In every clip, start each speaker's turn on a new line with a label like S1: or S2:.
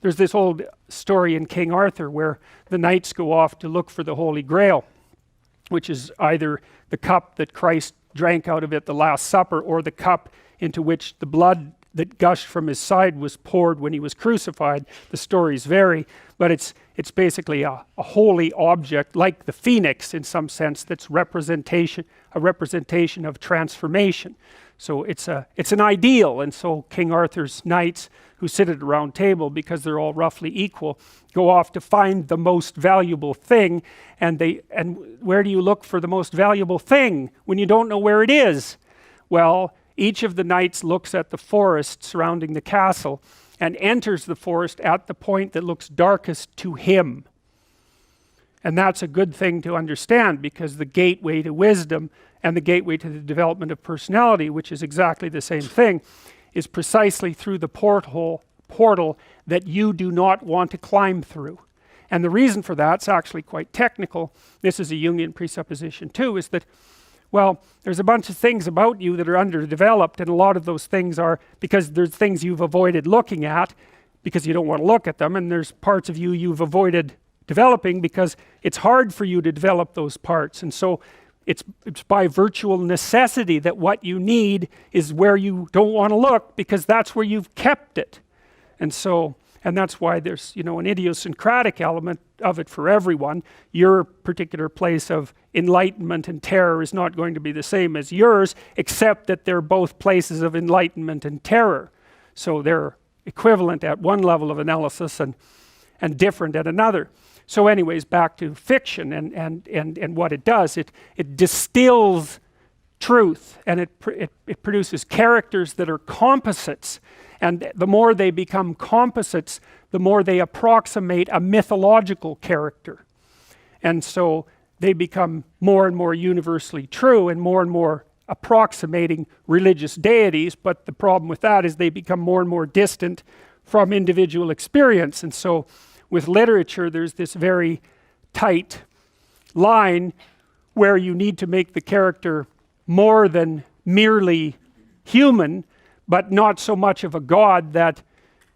S1: there's this old story in King Arthur where the knights go off to look for the Holy Grail, which is either the cup that Christ drank out of at the Last Supper, or the cup into which the blood that gushed from his side was poured when he was crucified. The stories vary, but it's basically a holy object, like the phoenix in some sense, that's a representation of transformation. So it's an ideal, and so King Arthur's knights, who sit at a round table because they're all roughly equal, go off to find the most valuable thing. And where do you look for the most valuable thing when you don't know where it is? Well, each of the knights looks at the forest surrounding the castle and enters the forest at the point that looks darkest to him. And that's a good thing to understand, because the gateway to wisdom and the gateway to the development of personality, which is exactly the same thing, is precisely through the portal that you do not want to climb through. And the reason for that's actually quite technical. This is a Jungian presupposition too, is that, well, there's a bunch of things about you that are underdeveloped, and a lot of those things are because there's things you've avoided looking at because you don't want to look at them, and there's parts of you you've avoided developing because it's hard for you to develop those parts. And so it's by virtual necessity that what you need is where you don't want to look, because that's where you've kept it. And that's why there's, an idiosyncratic element of it for everyone. Your particular place of enlightenment and terror is not going to be the same as yours, except that they're both places of enlightenment and terror. So they're equivalent at one level of analysis and different at another. So anyways, back to fiction and what it does. It distills truth, and it produces characters that are composites. And the more they become composites, the more they approximate a mythological character. And so they become more and more universally true and more approximating religious deities. But the problem with that is they become more and more distant from individual experience. And so with literature, there's this very tight line where you need to make the character more than merely human, but not so much of a god that,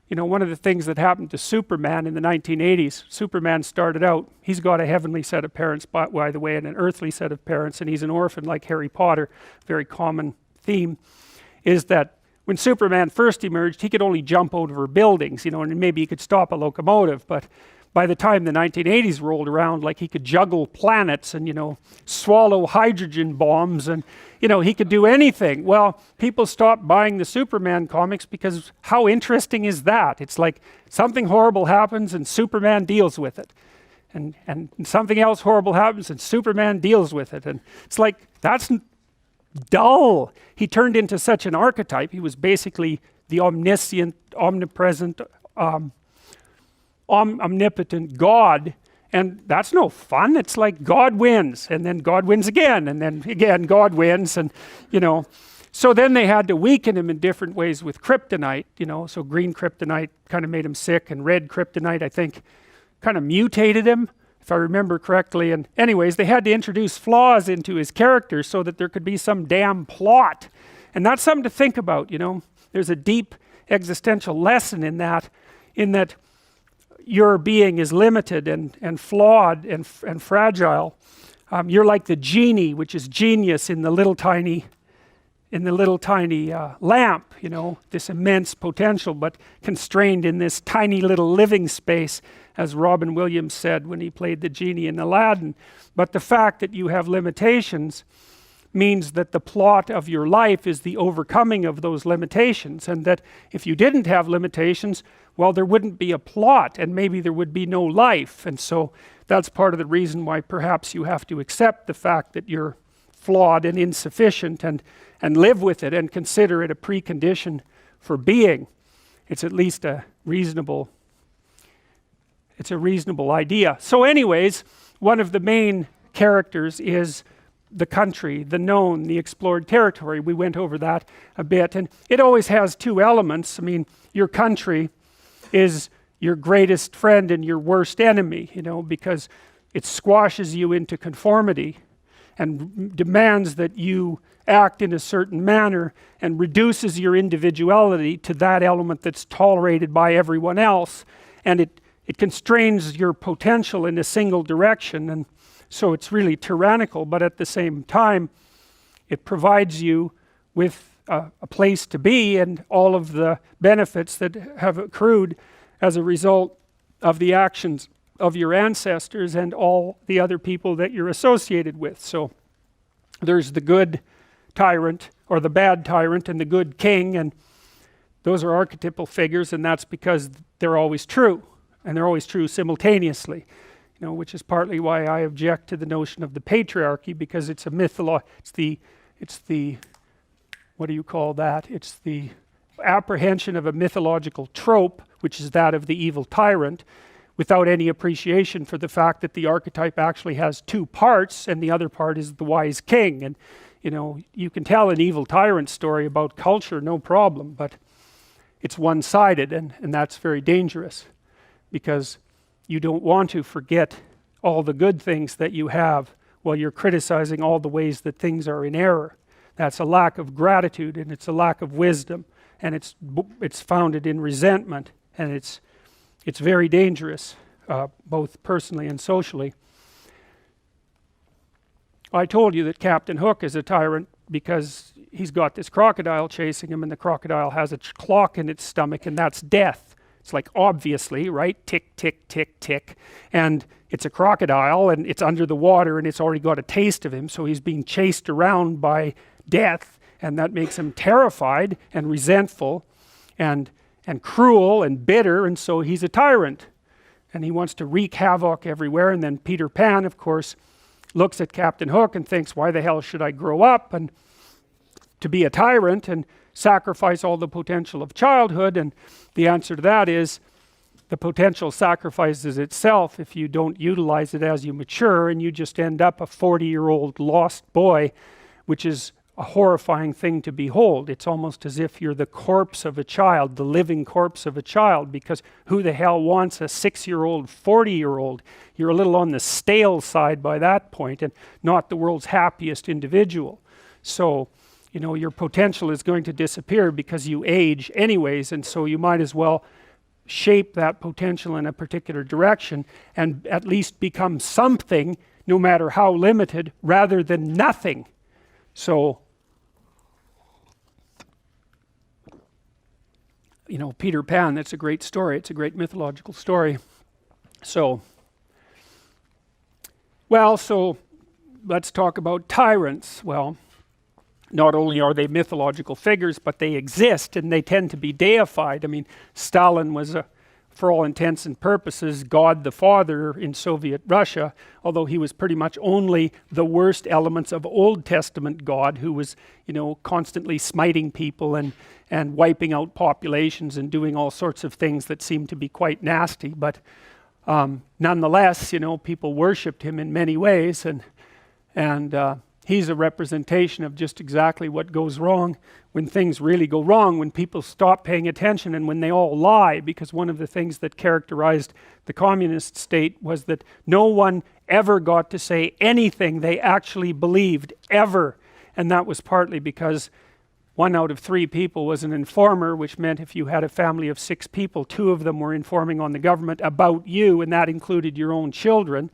S1: one of the things that happened to Superman in the 1980s, Superman started out, he's got a heavenly set of parents, by the way, and an earthly set of parents, and he's an orphan like Harry Potter. Very common theme is that when Superman first emerged, he could only jump over buildings, and maybe he could stop a locomotive, but by the time the 1980s rolled around, like, he could juggle planets and, swallow hydrogen bombs, and, he could do anything. Well, people stopped buying the Superman comics because how interesting is that? It's like something horrible happens and Superman deals with it. And something else horrible happens and Superman deals with it. And it's like, that's dull. He turned into such an archetype. He was basically the omniscient, omnipresent, omnipotent God, and that's no fun. It's like God wins, and then God wins again, and then again God wins, and so then they had to weaken him in different ways with kryptonite, so green kryptonite kind of made him sick, and red kryptonite, I think, kind of mutated him, if I remember correctly. And anyways, they had to introduce flaws into his character so that there could be some damn plot. And that's something to think about, There's a deep existential lesson in that your being is limited and flawed and fragile. You're like the genie, which is genius in the little tiny lamp, this immense potential, but constrained in this tiny little living space, as Robin Williams said when he played the genie in Aladdin. But the fact that you have limitations means that the plot of your life is the overcoming of those limitations, and that if you didn't have limitations, well, there wouldn't be a plot, and maybe there would be no life. And so that's part of the reason why perhaps you have to accept the fact that you're flawed and insufficient, and live with it and consider it a precondition for being. It's at least a reasonable idea. So anyways, one of the main characters is the country, the known, the explored territory. We went over that a bit, and it always has two elements. I mean, your country is your greatest friend and your worst enemy, because it squashes you into conformity and demands that you act in a certain manner and reduces your individuality to that element that's tolerated by everyone else. and it constrains your potential in a single direction, and so it's really tyrannical, but at the same time it provides you with a place to be and all of the benefits that have accrued as a result of the actions of your ancestors and all the other people that you're associated with. So there's the good tyrant or the bad tyrant and the good king, and those are archetypal figures, and that's because they're always true, and they're always true simultaneously, you know, which is partly why I object to the notion of the patriarchy, because it's a it's the what do you call that? It's the apprehension of a mythological trope, which is that of the evil tyrant, without any appreciation for the fact that the archetype actually has two parts, and the other part is the wise king. And you know, you can tell an evil tyrant story about culture, no problem, but it's one-sided, and that's very dangerous, because you don't want to forget all the good things that you have while you're criticizing all the ways that things are in error. That's a lack of gratitude, and it's a lack of wisdom, and it's founded in resentment, and it's very dangerous, both personally and socially. I told you that Captain Hook is a tyrant because he's got this crocodile chasing him, and the crocodile has a clock in its stomach, and that's death. It's like, obviously, right? Tick, tick, tick, tick. And it's a crocodile, and it's under the water, and it's already got a taste of him, so he's being chased around by death, and that makes him terrified and resentful and cruel and bitter, and so he's a tyrant. And he wants to wreak havoc everywhere. And then Peter Pan, of course, looks at Captain Hook and thinks, why the hell should I grow up and to be a tyrant and sacrifice all the potential of childhood? And the answer to that is, the potential sacrifices itself if you don't utilize it as you mature, and you just end up a 40-year-old lost boy, which is a horrifying thing to behold. It's almost as if you're the corpse of a child, the living corpse of a child, because who the hell wants a 6-year-old, 40-year-old? You're a little on the stale side by that point, and not the world's happiest individual. So, you know, your potential is going to disappear because you age anyways, and so you might as well shape that potential in a particular direction and at least become something, no matter how limited, rather than nothing. So, you know, Peter Pan, that's a great story. It's a great mythological story. So let's talk about tyrants. Well, not only are they mythological figures, but they exist, and they tend to be deified. I mean, Stalin was for all intents and purposes, God the Father in Soviet Russia, although he was pretty much only the worst elements of Old Testament God, who was, you know, constantly smiting people and wiping out populations and doing all sorts of things that seemed to be quite nasty. But nonetheless, you know, people worshipped him in many ways, and he's a representation of just exactly what goes wrong when things really go wrong, when people stop paying attention and when they all lie. Because one of the things that characterized the communist state was that no one ever got to say anything they actually believed, ever. And that was partly because 1 out of 3 people was an informer, which meant if you had a family of 6 people, 2 of them were informing on the government about you, and that included your own children.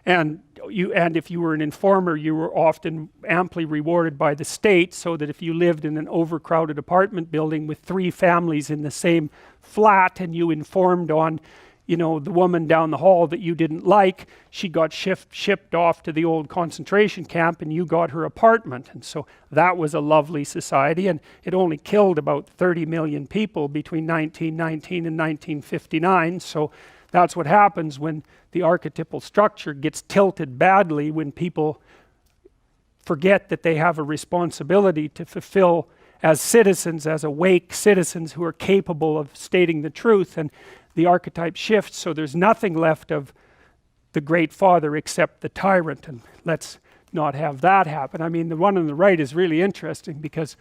S1: And if you were an informer, you were often amply rewarded by the state, so that if you lived in an overcrowded apartment building with 3 families in the same flat, and you informed on, you know, the woman down the hall that you didn't like, she got shipped off to the old concentration camp, and you got her apartment. And so that was a lovely society, and it only killed about 30 million people between 1919 and 1959. So that's what happens when the archetypal structure gets tilted badly, when people forget that they have a responsibility to fulfill as citizens, as awake citizens who are capable of stating the truth, and the archetype shifts, so there's nothing left of the great father except the tyrant. And let's not have that happen. I mean, the one on the right is really interesting, because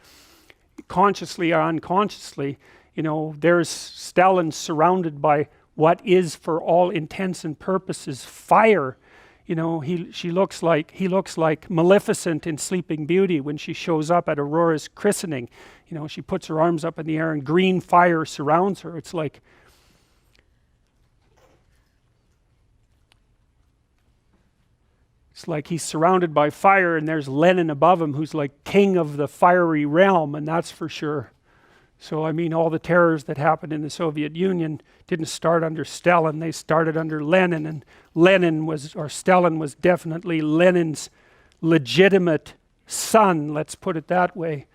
S1: consciously or unconsciously, you know, there's Stalin surrounded by what is, for all intents and purposes, fire. You know, he looks like Maleficent in Sleeping Beauty when she shows up at Aurora's christening. You know, she puts her arms up in the air and green fire surrounds her. It's like, It's like he's surrounded by fire, and there's Lenin above him, who's like king of the fiery realm, and that's for sure. So I mean, all the terrors that happened in the Soviet Union didn't start under Stalin, they started under Lenin, and Stalin was definitely Lenin's legitimate son, let's put it that way.